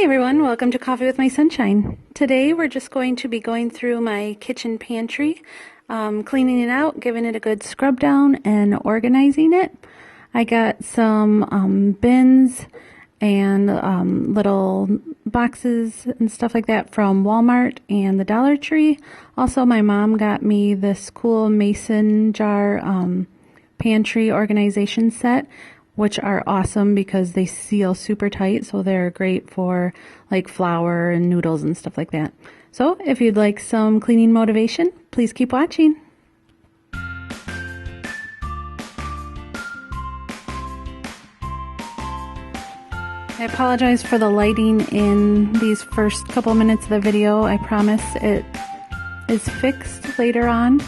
everyone, welcome to Coffee with My Sunshine. Today we're just going to be going through my kitchen pantry, cleaning it out, giving it a good scrub down, and organizing it. I got some bins and little boxes and stuff like that from Walmart and the Dollar Tree. Also, my mom got me this cool mason jar pantry organization set, which are awesome because they seal super tight, so they're great for like flour and noodles and stuff like that. So if you'd like some cleaning motivation, please keep watching. I apologize for the lighting in these first couple minutes of the video. I promise it is fixed later on.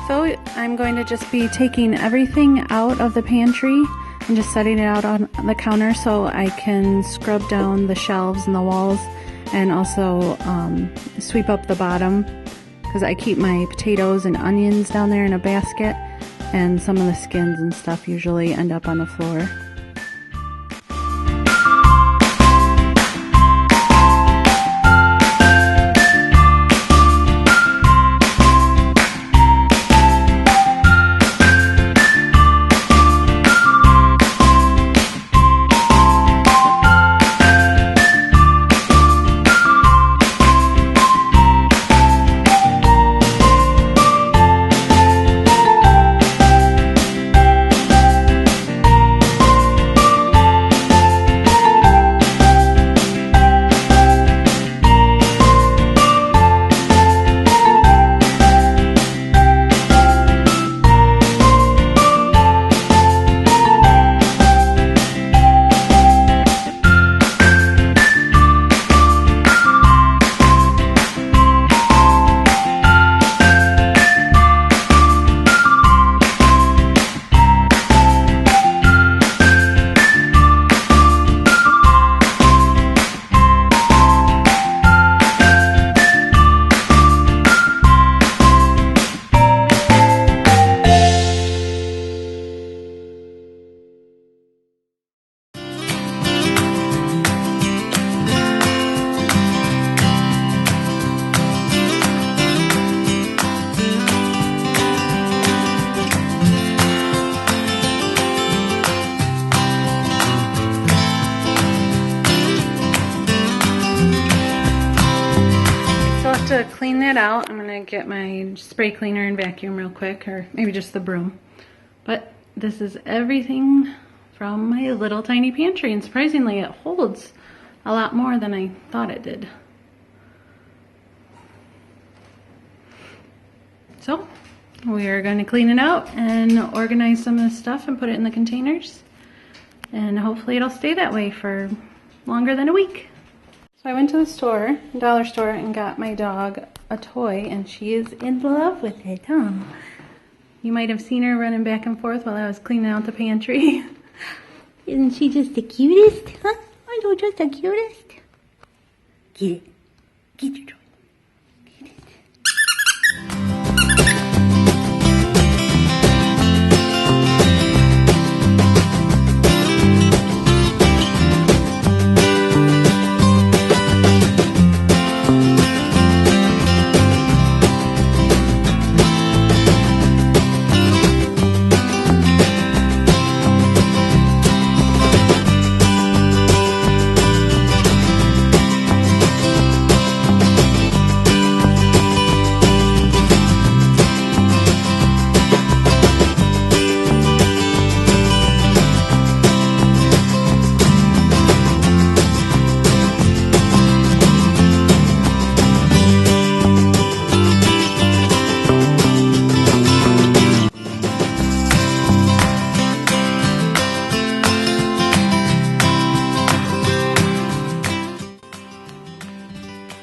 So I'm going to just be taking everything out of the pantry and just setting it out on the counter so I can scrub down the shelves and the walls, and also sweep up the bottom because I keep my potatoes and onions down there in a basket, and some of the skins and stuff usually end up on the floor. To clean that out, I'm gonna get my spray cleaner and vacuum real quick, or maybe just the broom. But this is everything from my little tiny pantry, and surprisingly it holds a lot more than I thought it did. So we are going to clean it out and organize some of the stuff and put it in the containers, and hopefully it'll stay that way for longer than a week. So I went to the store, dollar store, and got my dog a toy, and she is in love with it, huh? You might have seen her running back and forth while I was cleaning out the pantry. Isn't she just the cutest, huh? Aren't you just the cutest? Get it. Get your toy. Get it.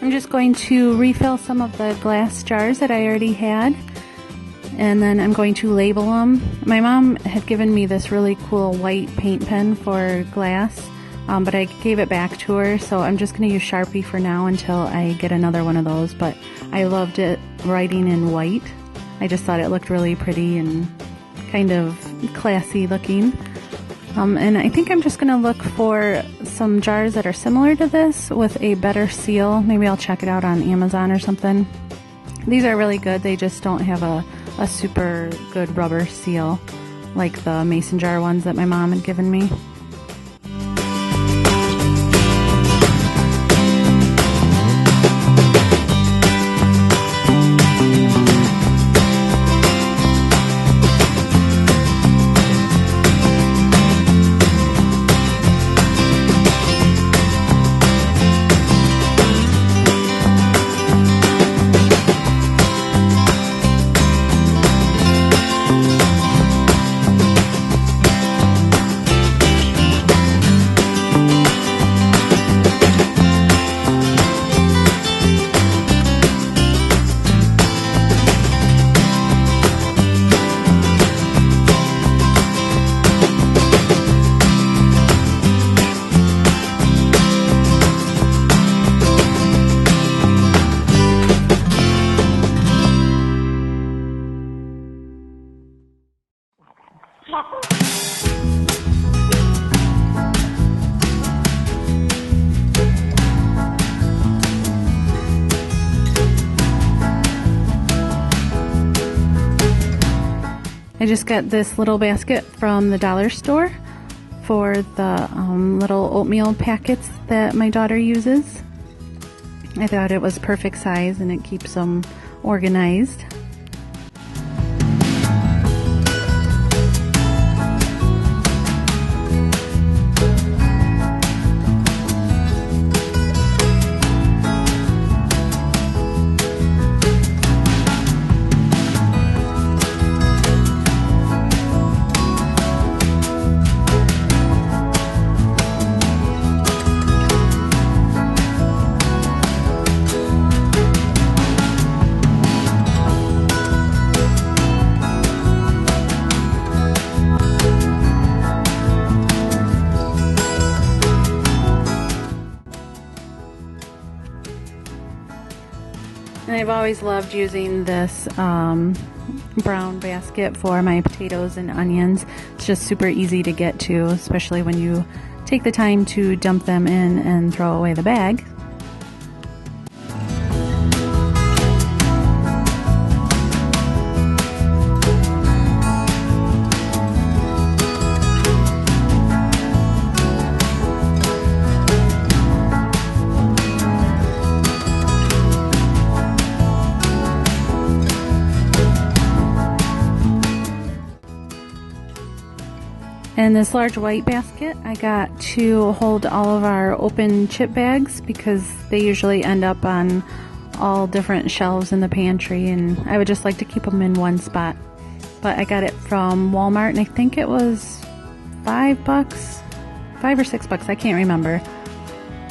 I'm just going to refill some of the glass jars that I already had, and then I'm going to label them. My mom had given me this really cool white paint pen for glass, but I gave it back to her, so I'm just going to use Sharpie for now until I get another one of those. But I loved it writing in white. I just thought it looked really pretty and kind of classy looking. And I think I'm just going to look for some jars that are similar to this with a better seal. Maybe I'll check it out on Amazon or something. These are really good. They just don't have a super good rubber seal like the mason jar ones that my mom had given me. I just got this little basket from the dollar store for the little oatmeal packets that my daughter uses. I thought it was perfect size and it keeps them organized. And I've always loved using this brown basket for my potatoes and onions. It's just super easy to get to, especially when you take the time to dump them in and throw away the bag. And this large white basket I got to hold all of our open chip bags because they usually end up on all different shelves in the pantry, and I would just like to keep them in one spot. But I got it from Walmart and I think it was $5, $5 or $6, I can't remember.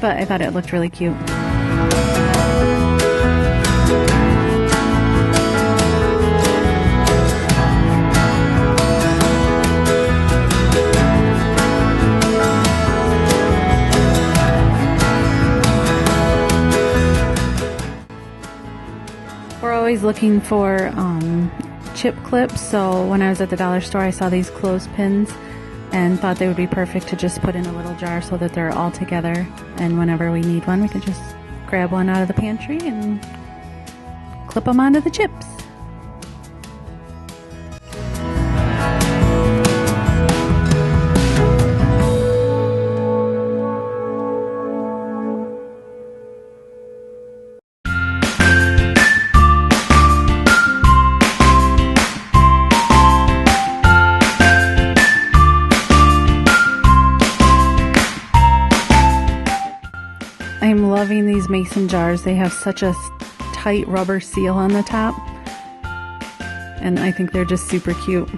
But I thought it looked really cute. We're always looking for chip clips, so when I was at the dollar store I saw these clothespins and thought they would be perfect to just put in a little jar so that they're all together, and whenever we need one we can just grab one out of the pantry and clip them onto the chips. I'm loving these mason jars. They have such a tight rubber seal on the top, and I think they're just super cute.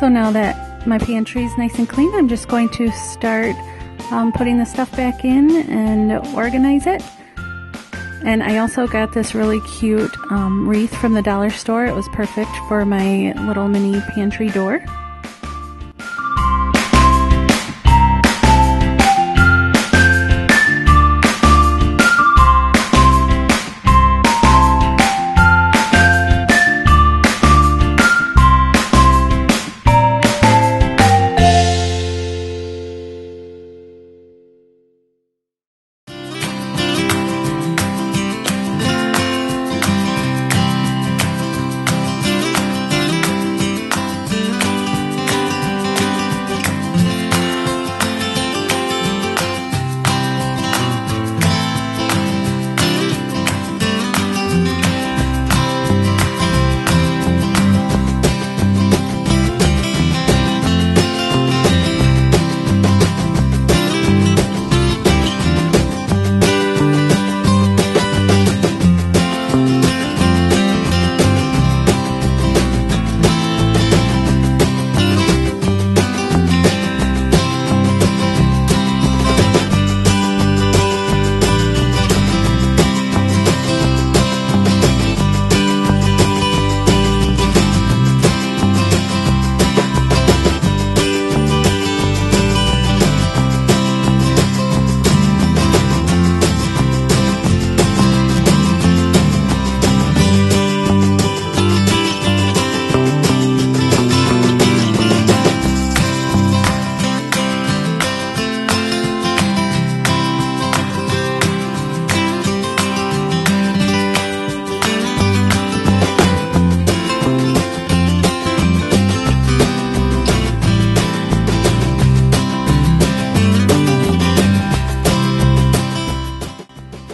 So now that my pantry is nice and clean, I'm just going to start putting the stuff back in and organize it. And I also got this really cute wreath from the dollar store. It was perfect for my little mini pantry door.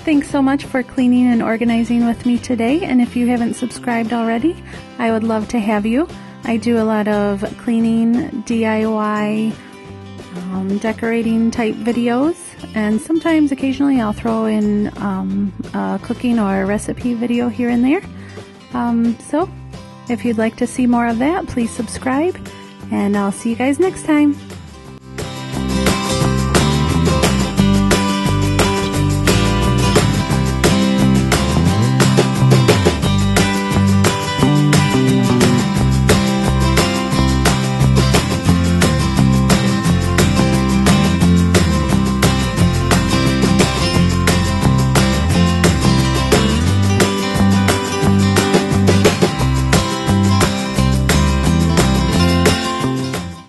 Thanks so much for cleaning and organizing with me today, and if you haven't subscribed already, I would love to have you. I do a lot of cleaning, DIY, decorating type videos, and sometimes occasionally I'll throw in a cooking or a recipe video here and there. So if you'd like to see more of that, please subscribe, and I'll see you guys next time.